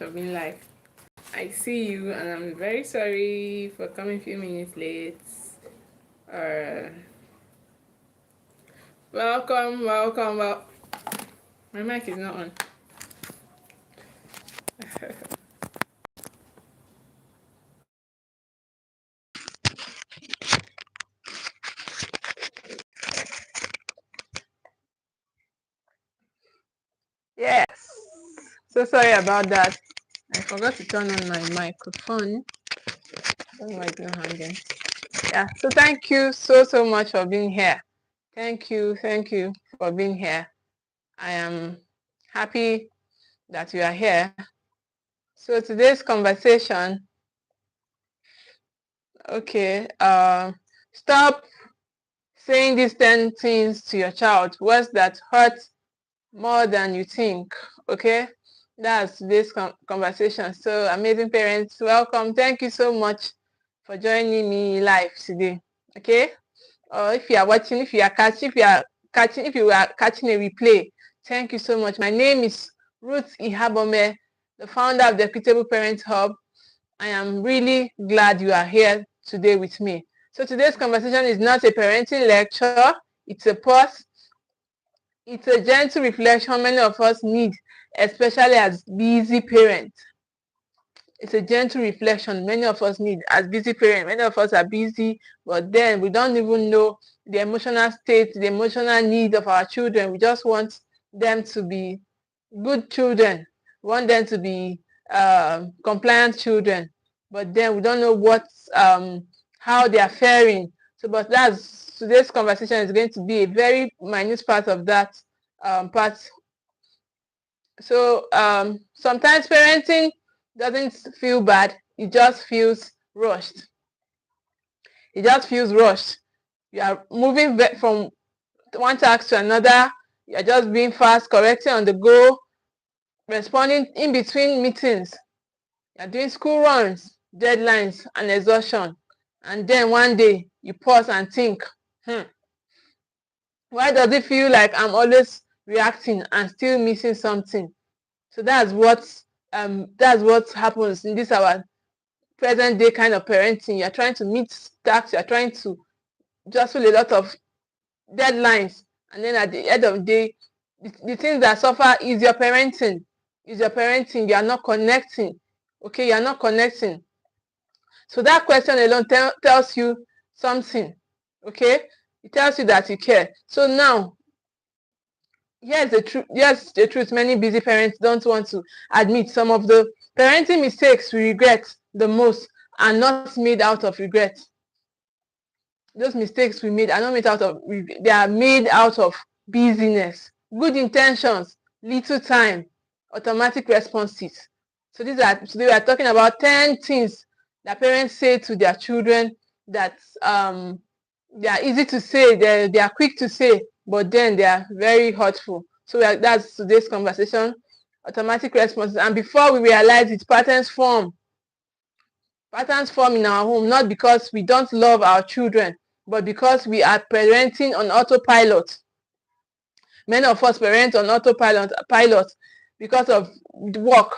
of being live. I see you, and I'm very sorry for coming a few minutes late. Uh, welcome. My mic is not on. Yes. So sorry about that. I forgot to turn on my microphone. I don't know why it's not hanging. Yeah. So thank you so much for being here. Thank you for being here. I am happy that you are here. So today's conversation, okay, stop saying these 10 things to your child, words that hurt more than you think. Okay, that's today's conversation. So amazing parents, welcome. Thank you so much for joining me live today. Okay, or if you are watching, if you are catching a replay, thank you so much. My name is Ruth Ikhabomeh, the founder of the Equitable Parent Hub. I am really glad you are here today with me. So today's conversation is not a parenting lecture. It's a pause. It's a gentle reflection many of us need, especially as busy parents. It's a gentle reflection many of us need as busy parents. Many of us are busy, but then we don't even know the emotional state, the emotional need of our children. We just want them to be good children. We want them to be compliant children, but then we don't know how they are faring. So, but that's today's conversation is going to be a very minute part of that part. So sometimes parenting doesn't feel bad, it just feels rushed. It just feels rushed. You are moving from one task to another, you are just being fast, correcting on the go, responding in between meetings. You are doing school runs, deadlines, and exhaustion. And then one day you pause and think, why does it feel like I'm always reacting and still missing something? So that's what happens in this our present day kind of parenting. You're trying to meet tasks, you're trying to just fill a lot of deadlines, and then at the end of the day, the things that suffer is your parenting. You are not connecting. Okay, you are not connecting. So that question alone tells you something. Okay, it tells you that you care. So now, here's the truth many busy parents don't want to admit. Some of the parenting mistakes we regret the most are not made out of regret. Those mistakes we made are not made out of regret. They are made out of busyness, good intentions, little time, automatic responses. So today we are talking about 10 things that parents say to their children that they are easy to say, they are quick to say, but then they are very hurtful. So that's today's conversation, automatic responses. And before we realize it, patterns form. Patterns form in our home, not because we don't love our children, but because we are parenting on autopilot. Many of us parent on autopilot because of work.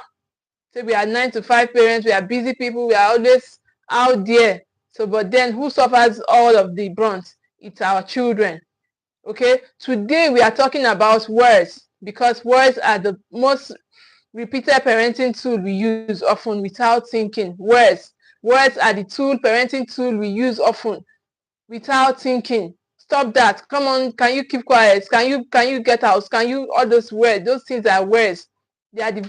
So we are 9 to 5 parents, we are busy people, we are always out there. So, but then who suffers all of the brunt? It's our children. Okay, today we are talking about words, because words are the most repeated parenting tool we use often without thinking. Words are the parenting tool we use often without thinking. Stop that. Come on, can you keep quiet? Can you get out? Can you, all those words, those things are words. They are the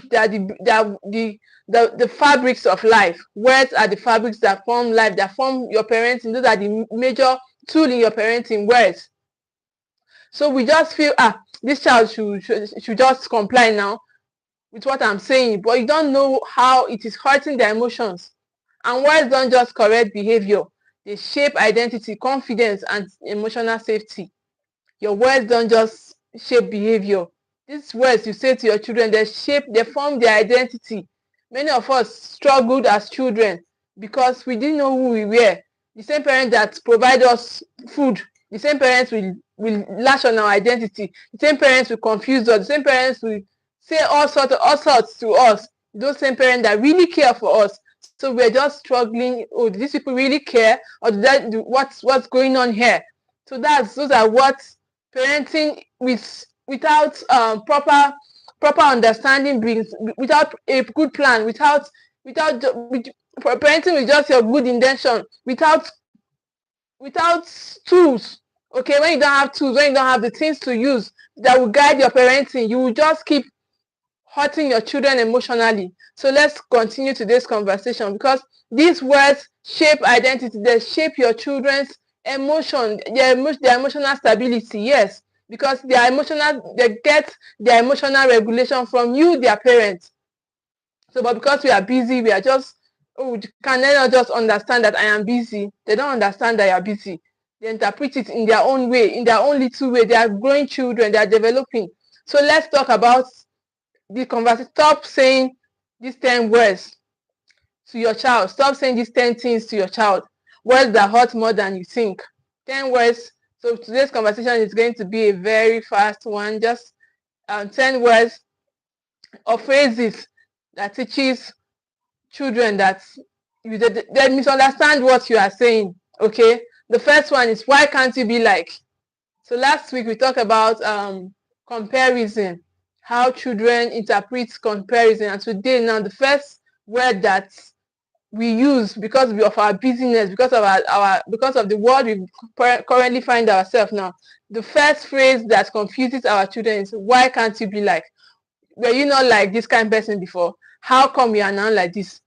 fabrics of life. Words are the fabrics that form life, that form your parenting. Those are the major tool in your parenting, words. So we just feel, this child should just comply now with what I'm saying, but you don't know how it is hurting their emotions. And words don't just correct behavior, they shape identity, confidence, and emotional safety. Your words don't just shape behavior. These words you say to your children, they form their identity. Many of us struggled as children because we didn't know who we were. The same parents that provide us food, the same parents will lash on our identity. The same parents will confuse us. The same parents will say all sorts to us. those same parents that really care for us. So we're just struggling. Oh, do these people really care, or what's going on here? So those are what parenting without proper understanding brings, without a good plan, without parenting with just your good intention, without tools. Okay, when you don't have tools, when you don't have the things to use that will guide your parenting, you will just keep hurting your children emotionally. So let's continue today's conversation, because these words shape identity. They shape your children's emotion, their emotional stability. Yes, because they get their emotional regulation from you, their parents. So, but because we are busy, we are just, oh, can they not just understand that I am busy? They don't understand that you are busy. They interpret it in their own way, in their own little way. They are growing children, they are developing. So let's talk about the conversation. Stop saying these 10 words to your child. Stop saying these 10 things to your child. Words that hurt more than you think. 10 words. So today's conversation is going to be a very fast one. Just 10 words or phrases that teaches children that they misunderstand what you are saying. Okay. The first one is, why can't you be like? So last week we talked about comparison, how children interpret comparison, and today now the first word that we use because of our busyness, because of the world we currently find ourselves now, the first phrase that confuses our children is, why can't you be like? Were you not like this kind of person before? How come you are now like this?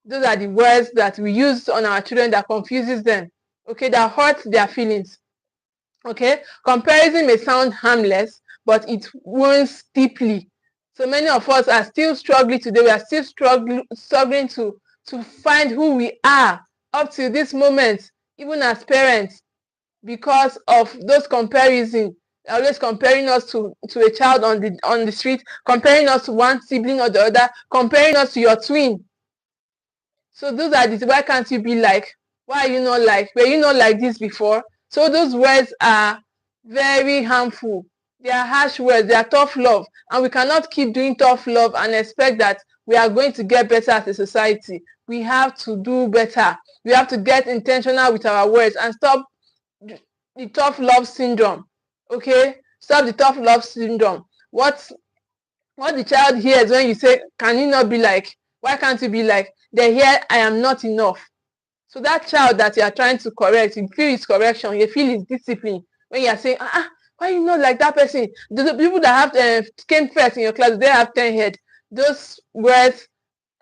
Those are the words that we use on our children that confuses them. Okay, that hurts their feelings. Okay, comparison may sound harmless, but it wounds deeply. So many of us are still struggling today. We are still struggling to find who we are up to this moment, even as parents, because of those comparisons. Always comparing us to a child on the street, comparing us to one sibling or the other, comparing us to your twin. So those are the, why can't you be like? Why are you not like? Were you not like this before? So those words are very harmful. They are harsh words. They are tough love. And we cannot keep doing tough love and expect that we are going to get better as a society. We have to do better. We have to get intentional with our words and stop the tough love syndrome. Okay? Stop the tough love syndrome. What the child hears when you say, can you not be like? Why can't you be like? They hear, I am not enough. So that child that you are trying to correct, you feel his correction, you feel his discipline. When you are saying, why you not like that person? The people that have came first in your class, they have 10 head. Those words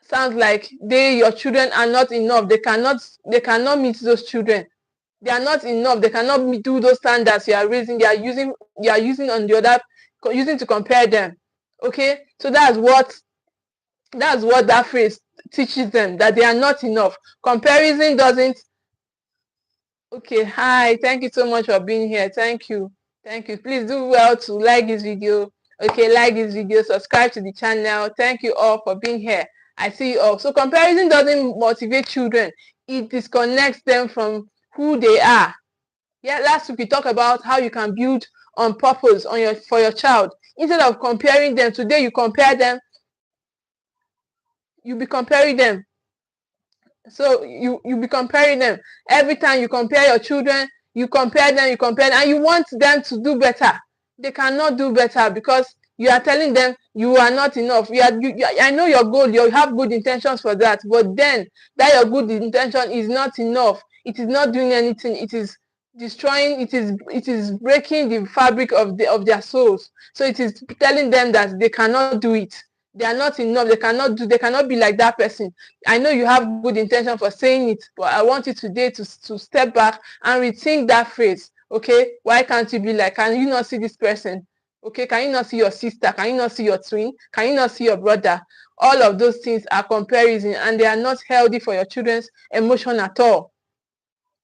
sounds like your children are not enough. They cannot meet those children. They are not enough. They cannot do those standards you are raising. You are using on the other, using to compare them. Okay, so that's what that phrase teaches them, that they are not enough. Comparison doesn't. Okay, hi, thank you so much for being here. Thank you. Please do well to like this video. Okay, like this video, subscribe to the channel. Thank you all for being here. I see you all. So comparison doesn't motivate children. It disconnects them from who they are. Yeah, last week we talked about how you can build on purpose for your child. Instead of comparing them, today you compare them. You be comparing them. So you be comparing them. Every time you compare your children, you compare them, and you want them to do better. They cannot do better because you are telling them you are not enough. I know your goal, you have good intentions for that, but then that your good intention is not enough. It is not doing anything. It is destroying, it is breaking the fabric of their souls. So it is telling them that they cannot do it. They are not enough. They cannot be like that person. I know you have good intention for saying it, but I want you today to step back and rethink that phrase. Okay, why can't you be like? Can you not see this person? Okay, can you not see your sister? Can you not see your twin? Can you not see your brother? All of those things are comparison, and they are not healthy for your children's emotion at all.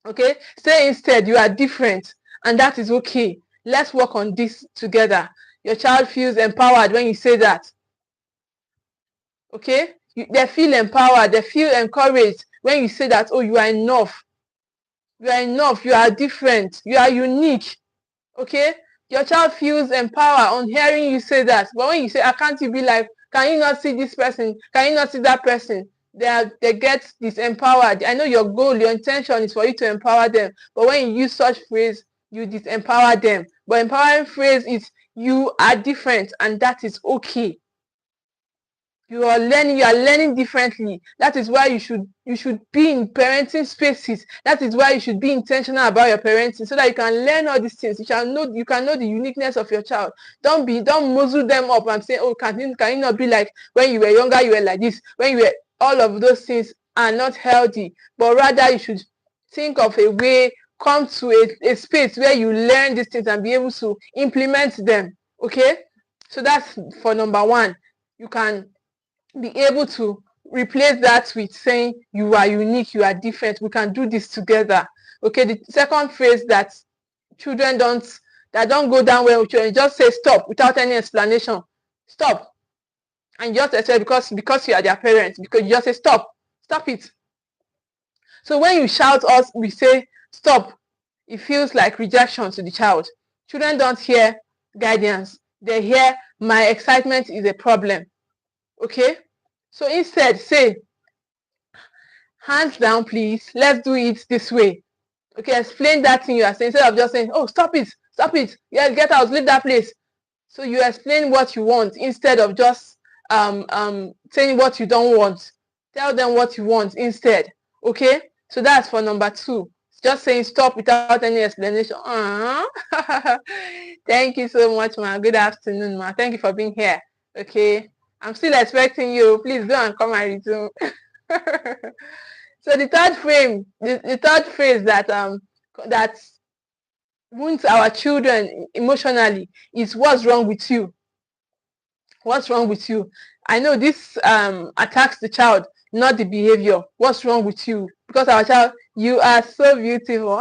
Okay, say instead you are different, and that is okay. Let's work on this together. Your child feels empowered when you say that. Okay, they feel empowered, they feel encouraged when you say that, oh, you are enough, you are different, you are unique. Okay, your child feels empowered on hearing you say that. But when you say, I can't you be like, Can you not see this person? Can you not see that person? They get disempowered. I know your goal, your intention is for you to empower them, but when you use such phrase, you disempower them. But empowering phrase is you are different, and that is okay. You are learning differently. That is why you should be in parenting spaces. That is why you should be intentional about your parenting, so that you can learn all these things. You can know the uniqueness of your child. Don't muzzle them up and say, oh, can you not be like when you were younger, you were like this, when you were, all of those things are not healthy. But rather you should think of a way, come to a space where you learn these things and be able to implement them. Okay, so that's for number one. You can be able to replace that with saying you are unique, you are different, we can do this together. Okay, the second phrase that children don't go down well with children, just say stop without any explanation. Stop. And just expect because you are their parents, because you just say stop it. So when you shout us, we say stop, it feels like rejection to the child. Children don't hear guidance, they hear my excitement is a problem. Okay, so instead say, hands down please, let's do it this way. Okay, explain that thing you are saying instead of just saying, oh, stop it, yeah, get out, leave that place. So you explain what you want instead of just saying what you don't want. Tell them what you want instead. Okay, so that's for number two. Just saying stop without any explanation. Thank you so much, ma. Good afternoon, ma. Thank you for being here. Okay, I'm still expecting you. Please go and come and resume. So the third phrase that wounds our children emotionally is what's wrong with you? What's wrong with you? I know this attacks the child, not the behavior. What's wrong with you? Because our child, you are so beautiful.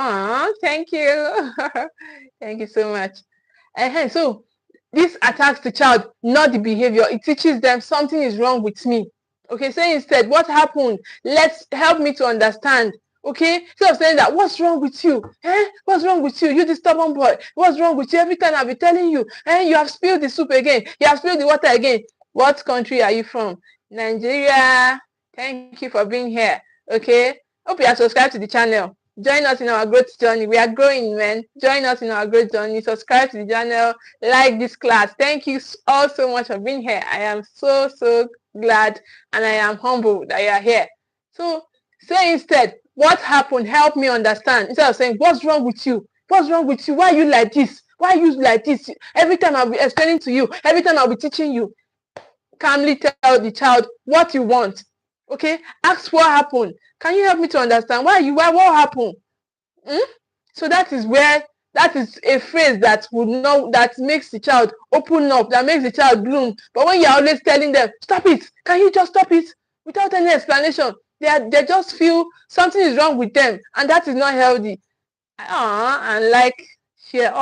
Thank you. Thank you so much. So this attacks the child, not the behavior. It teaches them something is wrong with me. Okay, say instead, what happened? Let's help me to understand. Okay, instead of saying that, what's wrong with you? What's wrong with you? You the stubborn boy. What's wrong with you? Every time I'll be telling you, you have spilled the soup again. You have spilled the water again. What country are you from? Nigeria. Thank you for being here. Okay, hope you are subscribed to the channel. Join us in our growth journey. We are growing, man. Join us in our growth journey. Subscribe to the channel. Like this class. Thank you all so much for being here. I am so glad and I am humbled that you are here. So say instead, what happened? Help me understand. Instead of saying, what's wrong with you? What's wrong with you? Why are you like this? Why are you like this? Every time I'll be explaining to you, every time I'll be teaching you. Calmly tell the child what you want. Okay, ask what happened. Can you help me to understand what happened? So that is a phrase that makes the child open up, that makes the child bloom. But when you're always telling them, stop it, can you just stop it without any explanation, they just feel something is wrong with them, and that is not healthy. And like share.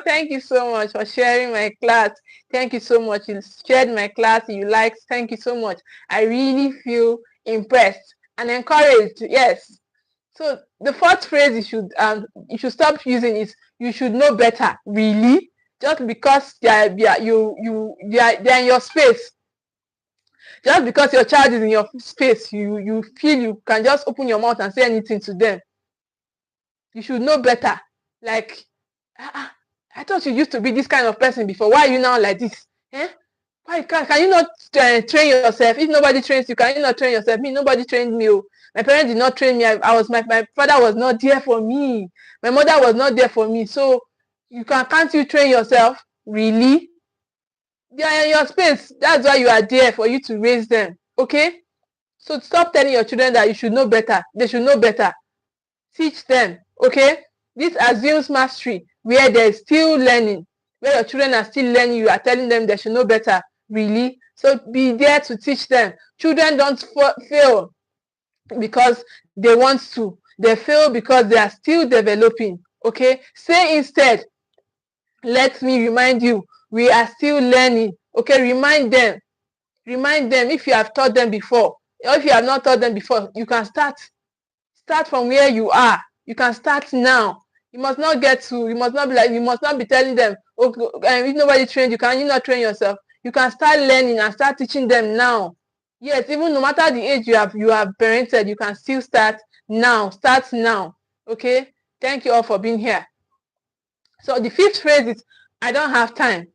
Thank you so much for sharing my class. Thank you so much. You shared my class, you liked. Thank you so much. I really feel impressed and encouraged. Yes. So the fourth phrase you should stop using is you should know better. Really? Just because they're in your space. Just because your child is in your space, you feel you can just open your mouth and say anything to them. You should know better. Like, I thought you used to be this kind of person before. Why are you now like this? Why can you not train yourself? If nobody trains you, can you not train yourself? Nobody trained me. My parents did not train me. My father was not there for me. My mother was not there for me. So can't you train yourself? Really? They are in your space. That's why you are there, for you to raise them. Okay? So stop telling your children that you should know better. They should know better. Teach them. Okay? This assumes mastery, where there's still learning. Where your children are still learning, you are telling them they should know better. Really? So be there to teach them. Children don't fail because they want to. They fail because they are still developing. Okay? Say instead, let me remind you, we are still learning. Okay? Remind them. Remind them if you have taught them before. Or if you have not taught them before, you can start. Start from where you are. You can start now. You must not be telling them, if nobody trained you, can you not train yourself? You can start learning and start teaching them now. Yes, even no matter the age you have parented, you can still start now. Start now. Okay. Thank you all for being here. So the fifth phrase is, I don't have time.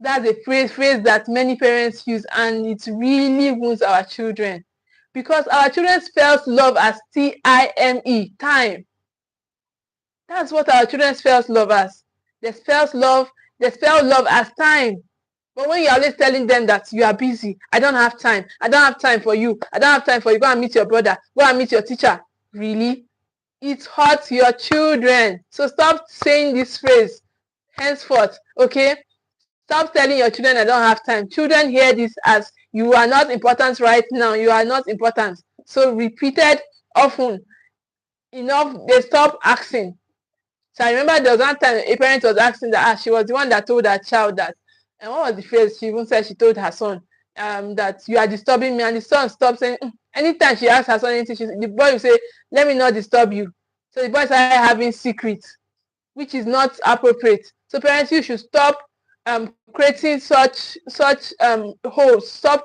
That's a phrase that many parents use, and it really wounds our children, because our children spells love as T-I-M-E, time. That's what our children spells love as. They spell love as time. But when you're always telling them that you are busy, I don't have time for you, I don't have time for you, go and meet your brother, go and meet your teacher. Really? It hurts your children. So stop saying this phrase henceforth, okay? Stop telling your children I don't have time. Children hear this as you are not important right now. You are not important. So repeated often enough, they stop asking. So I remember there was one time a parent was asking that she was the one that told her child that, and what was the phrase she even said? She told her son that you are disturbing me, and the son stopped saying. Anytime she asked her son anything, the boy will say, let me not disturb you. So the boy started having secrets, which is not appropriate. So parents, you should stop creating such holes, such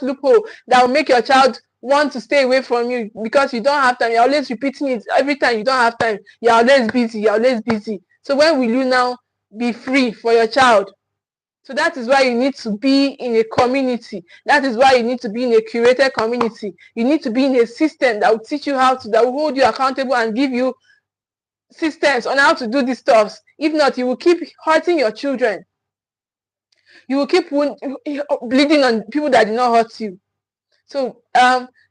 loophole that will make your child want to stay away from you because you don't have time. You're always repeating it every time. You don't have time. You're always busy. You're always busy. So when will you now be free for your child? So that is why you need to be in a community. That is why you need to be in a curated community. You need to be in a system that will teach you that will hold you accountable and give you systems on how to do these stuff. If not, you will keep hurting your children. You will keep bleeding on people that did not hurt you. So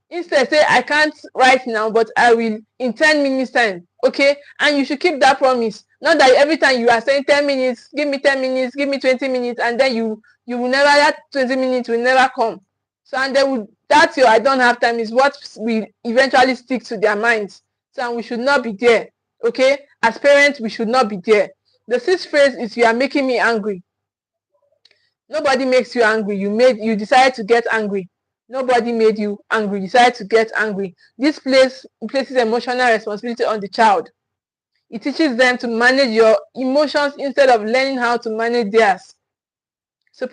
instead say, I can't right now, but I will in 10 minutes time. Okay? And you should keep that promise. Not that every time you are saying 10 minutes, give me 10 minutes, give me 20 minutes, and then you will never, that 20 minutes will never come. So and then that's your I don't have time is what will eventually stick to their minds. So we should not be there. Okay? As parents, we should not be there. The sixth phrase is, you are making me angry. Nobody makes you angry. You decided to get angry. Nobody made you angry. You decided to get angry. This places emotional responsibility on the child. It teaches them to manage your emotions instead of learning how to manage theirs. So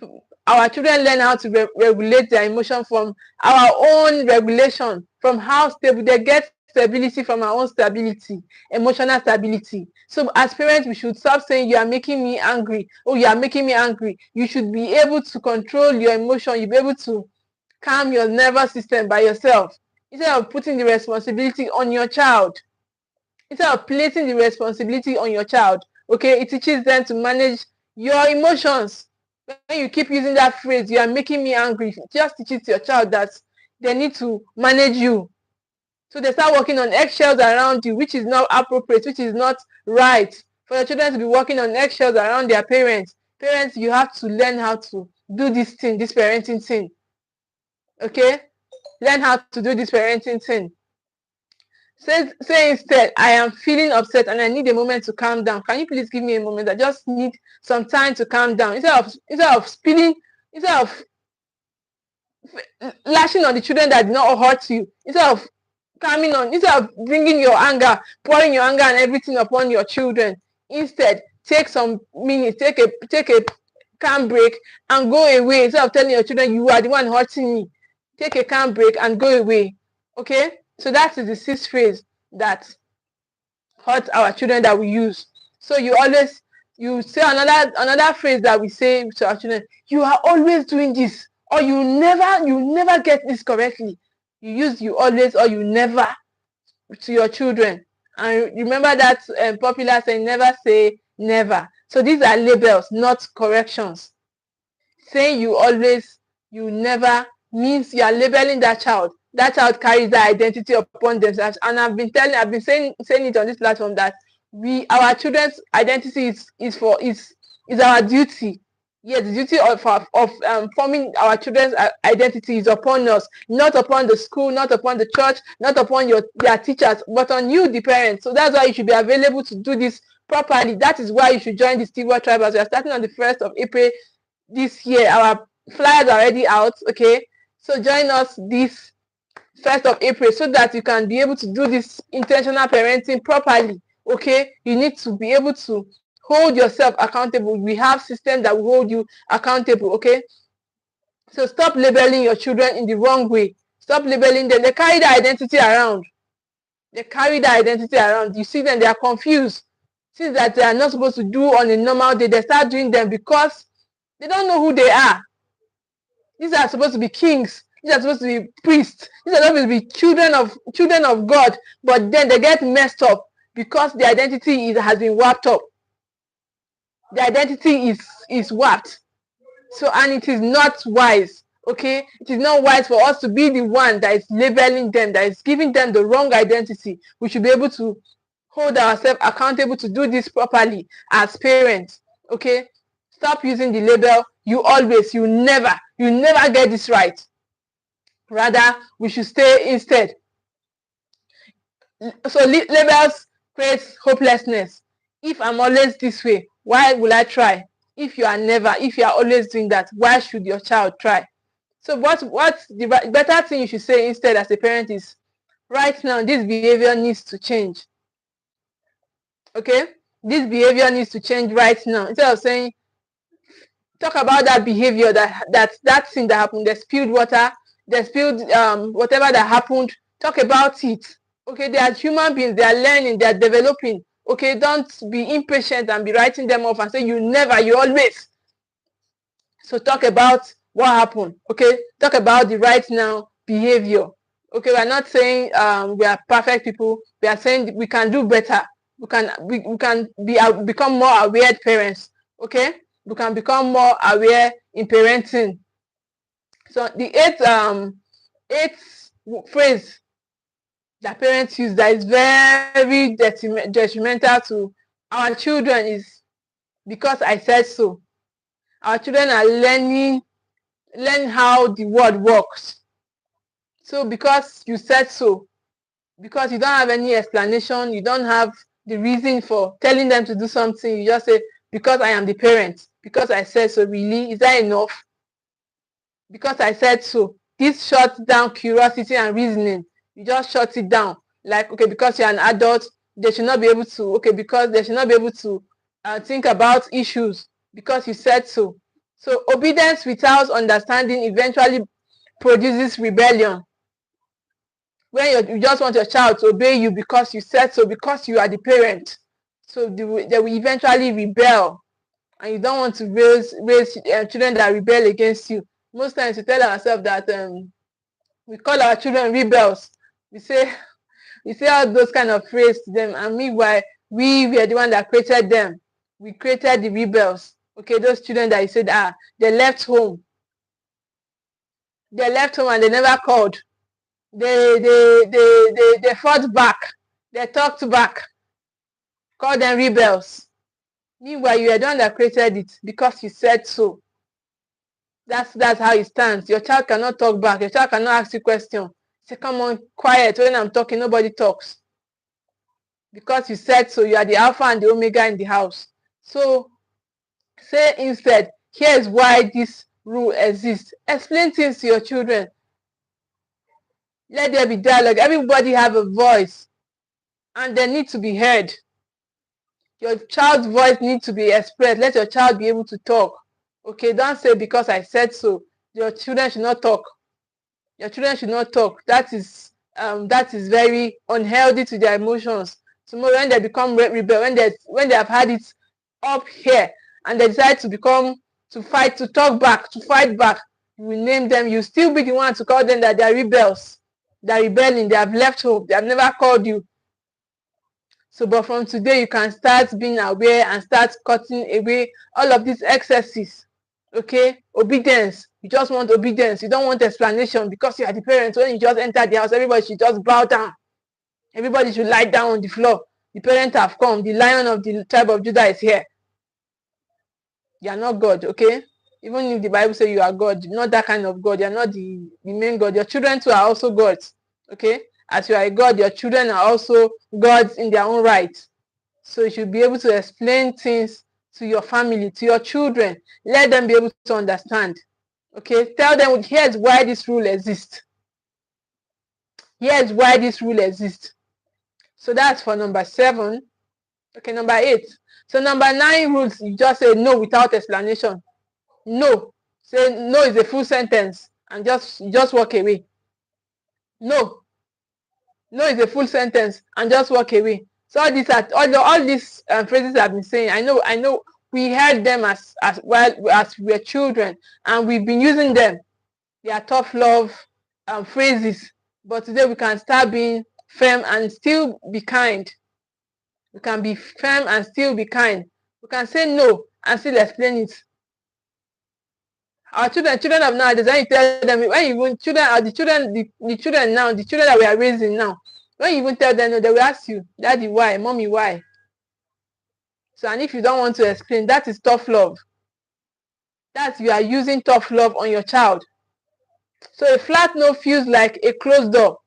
our children learn how to regulate their emotion from our own regulation, from how stable they get stability from our own stability, emotional stability. So as parents, we should stop saying, you are making me angry. Oh, you are making me angry. You should be able to control your emotion. You'll be able to calm your nervous system by yourself, instead of putting the responsibility on your child. Instead of placing the responsibility on your child, okay, it teaches them to manage your emotions. When you keep using that phrase, you are making me angry, it just teaches your child that they need to manage you. So they start working on eggshells around you, which is not appropriate, which is not right for your children to be working on eggshells around their parents. Parents, you have to learn how to do this thing, this parenting thing. Okay? Learn how to do this parenting thing. Say instead, I am feeling upset and I need a moment to calm down. Can you please give me a moment? I just need some time to calm down. Instead of lashing on the children that did not hurt you, instead of calming on, instead of bringing your anger, pouring your anger and everything upon your children, instead take some minutes, take a calm break and go away. Instead of telling your children you are the one hurting me, take a calm break and go away. Okay? So that is the sixth phrase that hurts our children that we use. So you say another phrase that we say to our children, you are always doing this, or you never get this correctly. You use you always or you never to your children. And remember that popular saying, never say never. So these are labels, not corrections. Saying you always, you never means you are labeling that child. That child carries that identity upon themselves. And I've been saying it on this platform that our children's identity is our duty. Yes, the duty of forming our children's identity is upon us, not upon the school, not upon the church, not upon their teachers, but on you, the parents. So that's why you should be available to do this properly. That is why you should join the Steward tribe, as we are starting on the 1st of April this year. Our flyers are already out. Okay, so join us this 1st of April so that you can be able to do this intentional parenting properly. Okay, you need to be able to hold yourself accountable. We have systems that will hold you accountable, okay? So stop labeling your children in the wrong way. Stop labeling them. They carry their identity around. They carry their identity around. You see them, they are confused. Things that they are not supposed to do on a normal day, they start doing them because they don't know who they are. These are supposed to be kings. These are supposed to be priests. These are supposed to be children of God. But then they get messed up because the identity has been warped up. The identity is warped. So, and it is not wise. Okay, it is not wise for us to be the one that is labeling them, that is giving them the wrong identity. We should be able to hold ourselves accountable to do this properly as parents. Okay, stop using the label you always, you never get this right. Rather, we should stay instead. So labels create hopelessness. If I'm always this way, why will I try? If you are always doing that, why should your child try? So what's the better thing you should say instead as a parent is, right now, this behavior needs to change. Okay? This behavior needs to change right now. Instead of saying, talk about that behavior, that thing that happened, they spilled water, they spilled whatever that happened, talk about it. Okay, they are human beings, they are learning, they are developing. Okay, don't be impatient and be writing them off and say you never, you always. So talk about what happened. Okay, talk about the right now behavior. Okay, we're not saying we are perfect people. We are saying we can do better. We can become more aware parents. Okay, we can become more aware in parenting. So the eighth phrase that parents use that is very detrimental to our children is, because I said so. Our children are learning how the world works. So because you said so, because you don't have any explanation, you don't have the reason for telling them to do something, you just say, because I am the parent, because I said so. Really, is that enough? Because I said so. This shuts down curiosity and reasoning. You just shut it down. Like, okay, because you're an adult, they should not be able to, okay, because they should not be able to think about issues because you said so. So obedience without understanding eventually produces rebellion. When you just want your child to obey you because you said so, because you are the parent. So they will eventually rebel. And you don't want to raise children that rebel against you. Most times we tell ourselves that we call our children rebels. We say all those kind of phrases to them, and meanwhile we are the one that created them. We created the rebels. Okay, those children that you said they left home. They left home and they never called. They fought back. They talked back. Call them rebels. Meanwhile, you are the one that created it because you said so. That's how it stands. Your child cannot talk back. Your child cannot ask you questions. Say, come on, quiet. When I'm talking, nobody talks. Because you said so. You are the alpha and the omega in the house. So say instead, here's why this rule exists. Explain things to your children. Let there be dialogue. Everybody have a voice and they need to be heard. Your child's voice needs to be expressed. Let your child be able to talk. Okay, don't say because I said so. Your children should not talk. Your children should not talk. That is very unhealthy to their emotions. Tomorrow when they become rebel, when they have had it up here and they decide to talk back, to fight back, you will name them. You still be the one to call them that they are rebels. They are rebelling. They have left home. They have never called you. So, but from today, you can start being aware and start cutting away all of these excesses. Okay? Obedience. You just want obedience. You don't want explanation because you are the parents. When you just enter the house, everybody should just bow down. Everybody should lie down on the floor. The parents have come. The Lion of the tribe of Judah is here. You are not God, okay? Even if the Bible says you are God, you're not that kind of God. You're not the main God. Your children too are also gods, okay? As you are a God, your children are also gods in their own right. So you should be able to explain things to your family, to your children. Let them be able to understand. Okay, tell them, here's why this rule exists. Here's why this rule exists. So that's for number 7. Okay, number 8. So number 9 rules, you just say no without explanation. No. Say no is a full sentence and just walk away. No. No is a full sentence and just walk away. So all these phrases I've been saying, I know we heard them as well as we were children, and we've been using them. They are tough love phrases, but today we can start being firm and still be kind. We can be firm and still be kind. We can say no and still explain it. Our children of nowadays, when you tell them, when you even children are the children that we are raising now, when you even tell them no, they will ask you, Daddy, why? Mommy, why? So, and if you don't want to explain, that is tough love. That you are using tough love on your child. So a flat no feels like a closed door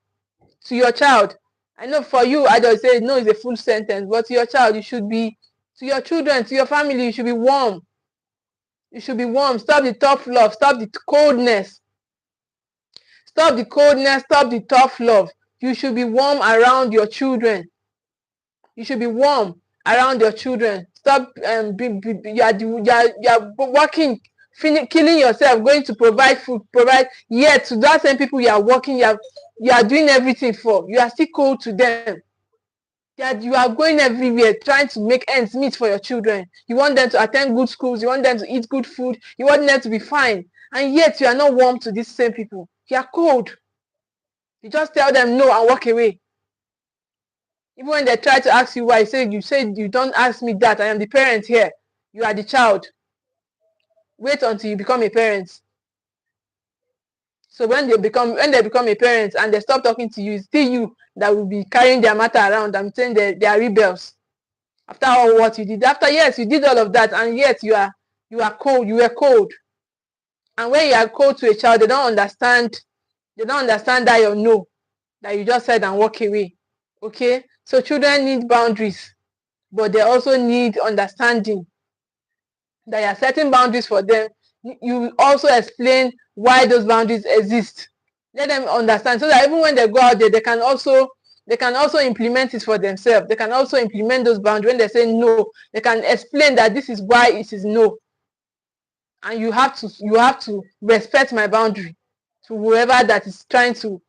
to your child. I know for you, I just say no is a full sentence, but to your child, you should be, to your children, to your family, you should be warm. You should be warm. Stop the tough love. Stop the coldness. Stop the coldness. Stop the tough love. You should be warm around your children. You should be warm around your children. Stop. You are working, killing yourself, going to provide food, yet to that same people you are working, you are doing everything for. You are still cold to them. That you are going everywhere trying to make ends meet for your children. You want them to attend good schools. You want them to eat good food. You want them to be fine. And yet you are not warm to these same people. You are cold. You just tell them no and walk away. Even when they try to ask you why, you say you don't ask me that. I am the parent here. You are the child. Wait until you become a parent. So when they become a parent and they stop talking to you, it's still you that will be carrying their matter around and saying they are rebels. After all what you did, yes, you did all of that, and yet you are cold. You were cold. And when you are cold to a child, they don't understand that your no, that you just said and walk away. Okay? So children need boundaries, but they also need understanding that you are setting boundaries for them. You also explain why those boundaries exist. Let them understand so that even when they go out there, they can also implement it for themselves. They can also implement those boundaries. When they say no, they can explain that this is why it is no. And you have to respect my boundary to whoever that is trying to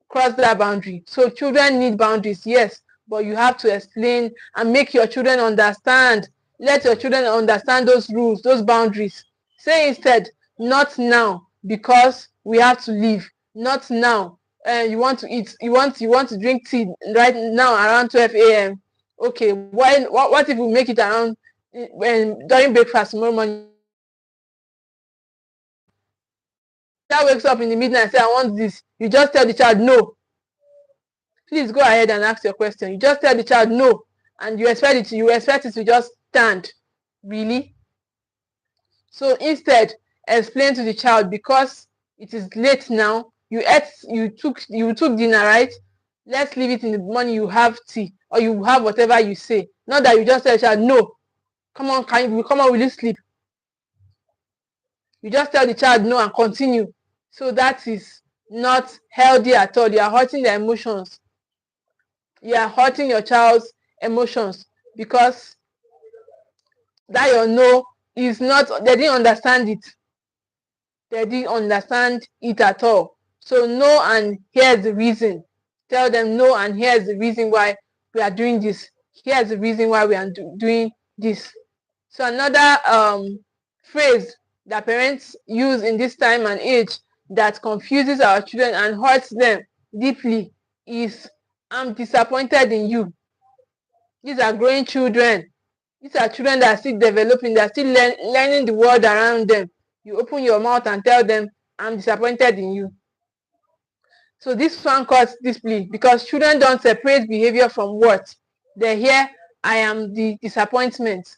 cross that boundary. So children need boundaries, yes, but you have to explain and make your children understand. Let your children understand those rules, those boundaries. Say instead, not now, because we have to leave. Not now. You want to eat. You want to drink tea right now around 12 a.m. Okay. What if we make it around during breakfast tomorrow morning? Child wakes up in the midnight and say, I want this. You just tell the child no. Please go ahead and ask your question. You just tell the child no, and you expect it to just stand. Really? So instead, explain to the child, because it is late now. You took dinner, right? Let's leave it in the morning. You have tea, or you have whatever you say. Not that you just tell the child no. Come on, will you sleep? You just tell the child no and continue. So that is not healthy at all. You are hurting their emotions. You are hurting your child's emotions, because that your no is not, they didn't understand it. They didn't understand it at all. So no, and here's the reason. Tell them no, and here's the reason why we are doing this. Here's the reason why we are doing this. So another phrase that parents use in this time and age that confuses our children and hurts them deeply is, I'm disappointed in you. These are growing children. These are children that are still developing. They are still learning the world around them. You open your mouth and tell them, I'm disappointed in you. So this one causes deeply, because children don't separate behavior from words. They hear, I am the disappointment.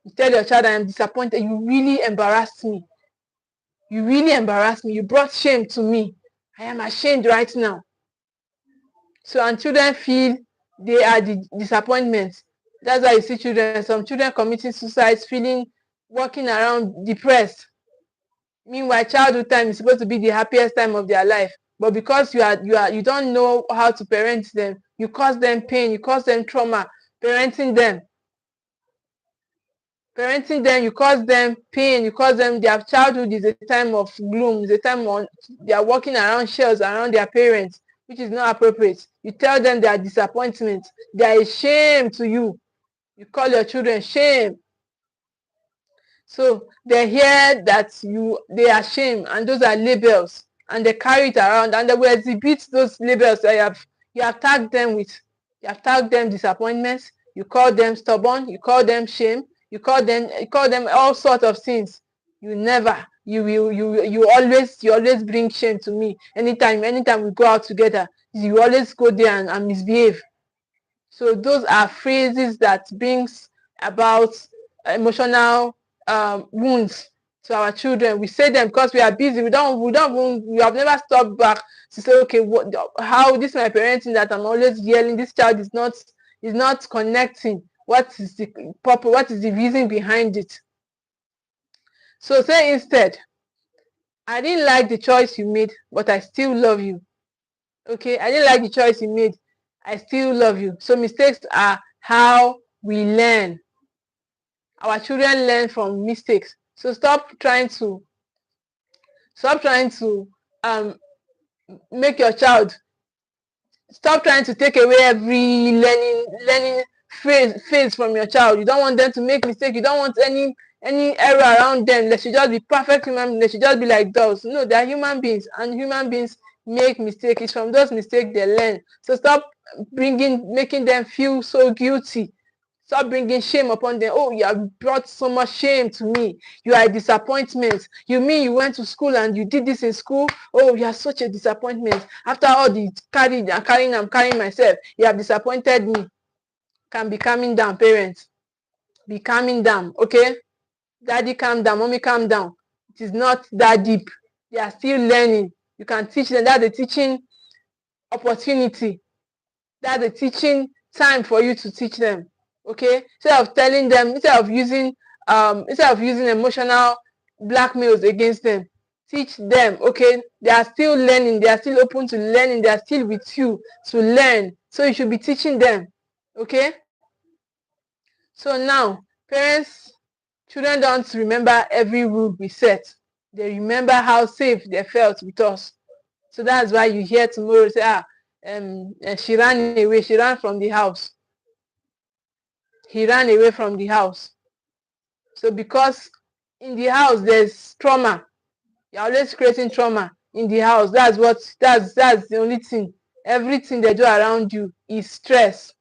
You tell your child, I am disappointed. You really embarrassed me. You really embarrassed me. You brought shame to me. I am ashamed right now. So, and children feel they are the disappointment. That's why you see some children committing suicides, walking around depressed. Meanwhile, childhood time is supposed to be the happiest time of their life. But because you don't know how to parent them, you cause them pain, you cause them trauma. parenting them. Parenting them, you cause them pain, you cause them, their childhood is a time of gloom, it's a time when they are walking around shells around their parents, which is not appropriate. You tell them they are disappointment, they are a shame to you. You call your children shame. So they hear that they are shame, and those are labels, and they carry it around, and they will exhibit those labels that you have tagged them with. You have tagged them disappointments, you call them stubborn, you call them shame, you call them all sorts of things. You always bring shame to me. Anytime we go out together, you always go there and misbehave. So those are phrases that brings about emotional wounds to our children. We say them because we are busy. We have never stopped back to say, okay, how this is my parenting that I'm always yelling. This child is not connecting. What is the purpose? What is the reason behind it? So say instead, I didn't like the choice you made, but I still love you. Okay, I didn't like the choice you made. I still love you. So mistakes are how we learn. Our children learn from mistakes. So stop trying to make your child, stop trying to take away every learning phase from your child. You don't want them to make mistakes. You don't want any error around them. They should just be perfect human beings. They should just be like those. No, they are human beings, and human beings make mistakes. It's from those mistakes they learn. So stop making them feel so guilty. Stop bringing shame upon them. Oh, you have brought so much shame to me. You are a disappointment. You mean you went to school and you did this in school? Oh, you are such a disappointment. After all the I'm carrying myself, you have disappointed me. Can be calming down, parents. Be calming down, okay? Daddy, calm down. Mommy, calm down. It is not that deep. They are still learning. You can teach them. That's a teaching opportunity. That's a teaching time for you to teach them. Okay, instead of telling them, instead of using emotional blackmails against them, teach them. Okay, they are still learning, they are still open to learning, they are still with you to learn, so you should be teaching them. Okay, so now children don't remember every rule we set. They remember how safe they felt with us. So that's why you hear tomorrow say, she ran away, she ran from the house. He ran away from the house. So because in the house there's trauma, you're always creating trauma in the house. That's the only thing. Everything they do around you is stress.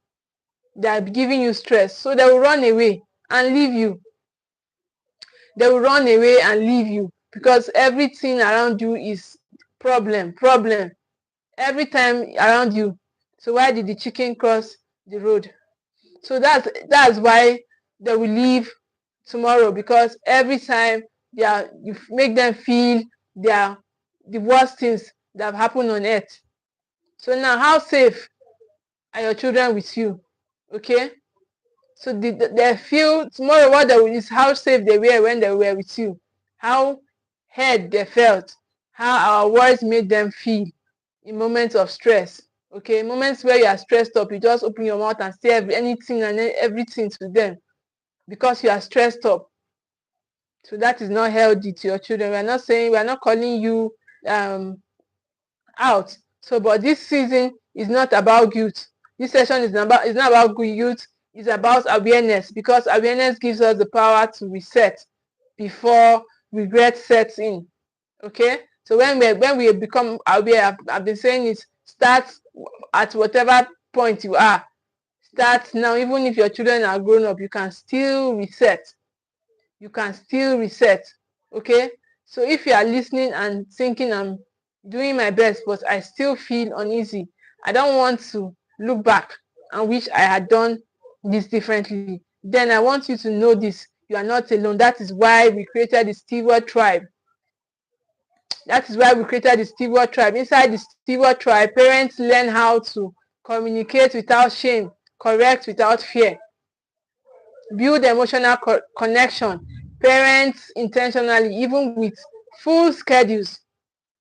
They are giving you stress. So they will run away and leave you. They will run away and leave you because everything around you is problem. Every time around you. So why did the chicken cross the road? So that's why they will leave tomorrow, because every time you make them feel the worst things that have happened on earth. So now, how safe are your children with you? Okay, so they feel tomorrow what they will is how safe they were when they were with you, how heard they felt, how our words made them feel in moments of stress. Okay, moments where you are stressed up, you just open your mouth and say anything and everything to them because you are stressed up. So that is not healthy to your children. We are not calling you out. So, but this season is not about guilt. This session is not about guilt. It's about awareness, because awareness gives us the power to reset before regret sets in. Okay. So when we become aware, I've been saying it, start at whatever point you are. Start now. Even if your children are grown up, you can still reset. You can still reset. Okay, so if you are listening and thinking I'm doing my best but I still feel uneasy, I don't want to look back and wish I had done this differently, then I want you to know this: you are not alone. That is why we created the Steward tribe. That is why we created the Steward tribe. Inside the Steward tribe, parents learn how to communicate without shame, correct without fear, build emotional connection, parents intentionally, even with full schedules.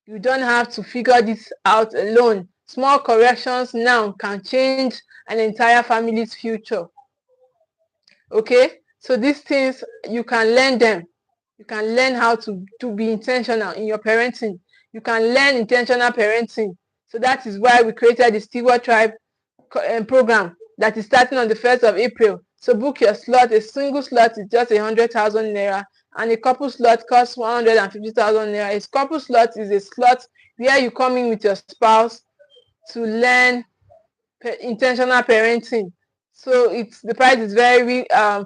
You don't have to figure this out alone. Small corrections now can change an entire family's future. Okay, so these things you can learn them. You can learn how to be intentional in your parenting. You can learn intentional parenting. So that is why we created the Steward Tribe program that is starting on the 1st of April. So book your slot. A single slot is just 100,000 naira, and a couple slot costs 150,000 naira. A couple slot is a slot where you come in with your spouse to learn intentional parenting. So the price is very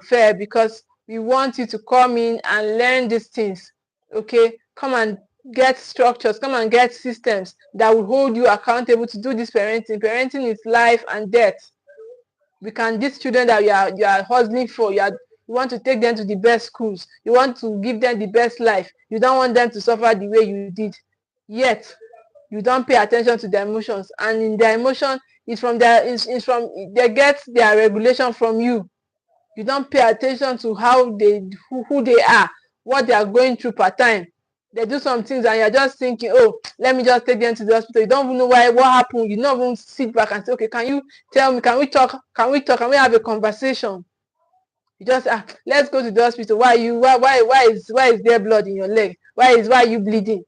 fair, because we want you to come in and learn these things. Okay, come and get structures, come and get systems that will hold you accountable to do this parenting. Parenting is life and death. These children that you are hustling for, you want to take them to the best schools, you want to give them the best life, you don't want them to suffer the way you did, yet you don't pay attention to their emotions, and in their emotion is from they get their regulation from you. You don't pay attention to who they are, what they are going through per time. They do some things and you're just thinking, oh, let me just take them to the hospital. You don't even know what happened. You don't even sit back and say, okay, can you tell me, can we talk, can we have a conversation? You just let's go to the hospital. Why is there blood in your leg? Why are you bleeding?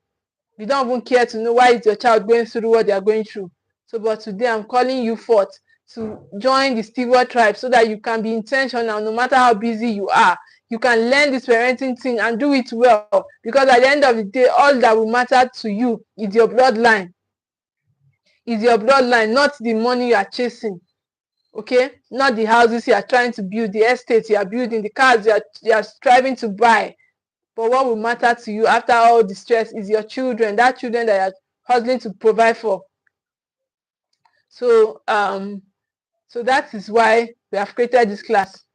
You don't even care to know why is your child going through what they are going through. So, but today I'm calling you forth to join the Steward Tribe so that you can be intentional no matter how busy you are. You can learn this parenting thing and do it well, because at the end of the day, all that will matter to you is your bloodline. Is your bloodline, not the money you are chasing. Okay? Not the houses you are trying to build, the estates you are building, the cars you are striving to buy. But what will matter to you after all the stress is your children, that children that you're hustling to provide for. So so that is why we have created this class,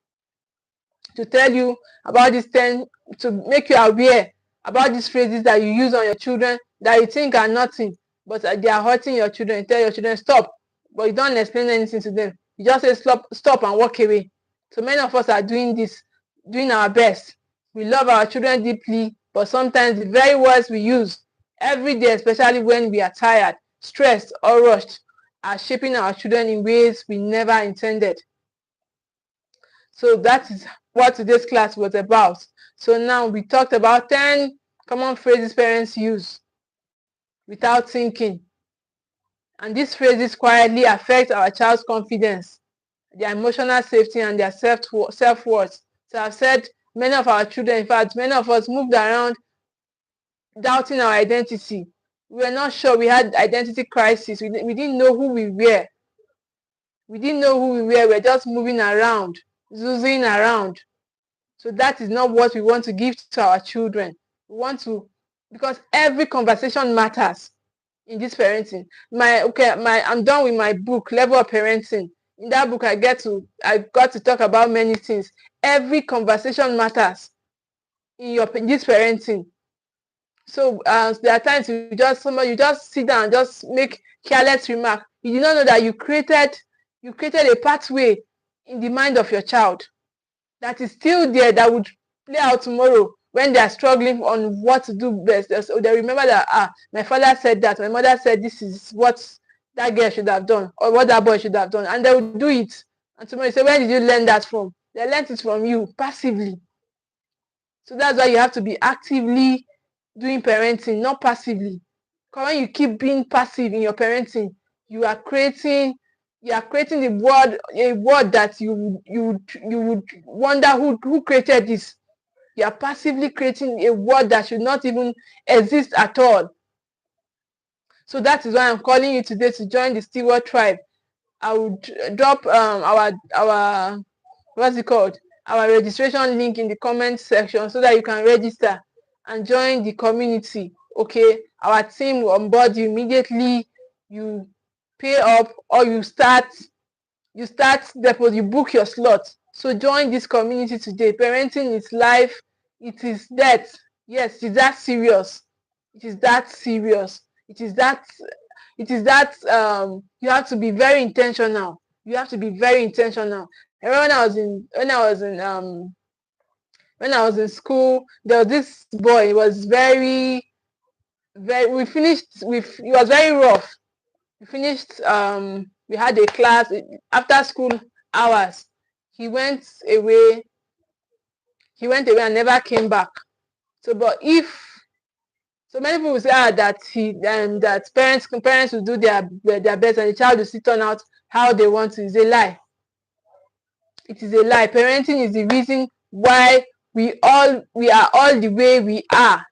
to tell you about this 10, to make you aware about these phrases that you use on your children that you think are nothing, but they are hurting your children. You tell your children stop, but you don't explain anything to them. You just say stop and walk away. So many of us are doing this, doing our best. We love our children deeply, but sometimes the very words we use every day, especially when we are tired, stressed, or rushed, are shaping our children in ways we never intended. So that is what today's class was about. So now we talked about 10 common phrases parents use without thinking. And these phrases quietly affect our child's confidence, their emotional safety, and their self-worth. So I've said many of our children, in fact, many of us moved around doubting our identity. We were not sure. We had identity crisis. We didn't know who we were. We didn't know who we were. We were just moving around, zooming around. So that is not what we want to give to our children. We want to, because every conversation matters in this parenting. I'm done with my book, Level of Parenting. In that book, I got to talk about many things. Every conversation matters in this parenting. So there are times you just sit down and just make careless remark. You did not know that you created a pathway in the mind of your child that is still there, that would play out tomorrow when they are struggling on what to do best. So they remember that my father said that, my mother said this is what that girl should have done, or what that boy should have done, and they will do it. And tomorrow you say, where did you learn that from? They learned it from you passively. So that's why you have to be actively doing parenting, not passively. Because when you keep being passive in your parenting, you are creating a word that you would wonder who created this. You are passively creating a word that should not even exist at all. So that is why I'm calling you today to join the Steward Tribe. I would drop our what's it called, our registration link in the comment section so that you can register and join the community. Okay, our team will onboard you immediately. You pay up, or you book your slot. So join this community today. Parenting is life, it is death. Yes, it's that serious. It is that serious. It is that you have to be very intentional. You have to be very intentional. And when I was in school, there was this boy. He was very he was very rough. We finished we had a class after school hours. He went away he went away and never came back. So, but if so, many people will say that that parents will do their best and the child will still turn out how they want to. It's a lie. It is a lie. Parenting is the reason why we are all the way we are.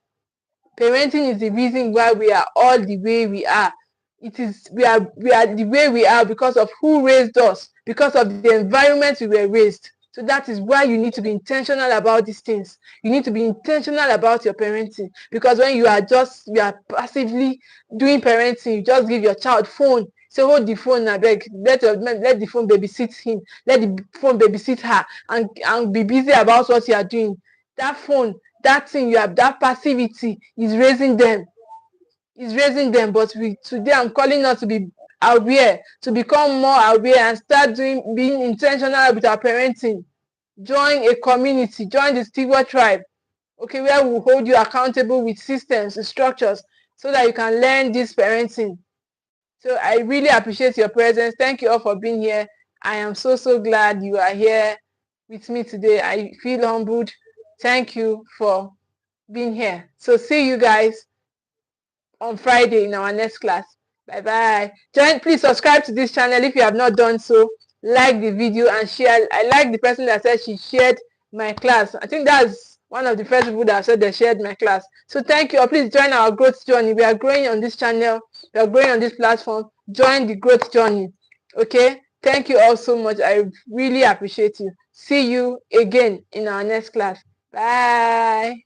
Parenting is the reason why we are all the way we are. We are the way we are because of who raised us, because of the environment we were raised. So that is why you need to be intentional about these things. You need to be intentional about your parenting, because when you are passively doing parenting, you just give your child phone. Say, hold the phone now, beg. Let the phone babysit him. Let the phone babysit her, and be busy about what you are doing. That phone, that thing you have, that passivity is raising them. But today I'm calling us to be aware, to become more aware and start being intentional with our parenting. Join a community, join the Steward tribe, okay, where we'll hold you accountable with systems and structures so that you can learn this parenting. So I really appreciate your presence. Thank you all for being here. I am so glad you are here with me today. I feel humbled. Thank you for being here. So see you guys on Friday in our next class. Bye bye. Please subscribe to this channel if you have not done so. Like the video and share. I like the person that said she shared my class. I think that's one of the first people that said they shared my class. So thank you. Please join our growth journey. We are growing on this channel. We are growing on this platform. Join the growth journey. Okay. Thank you all so much. I really appreciate you. See you again in our next class. Bye.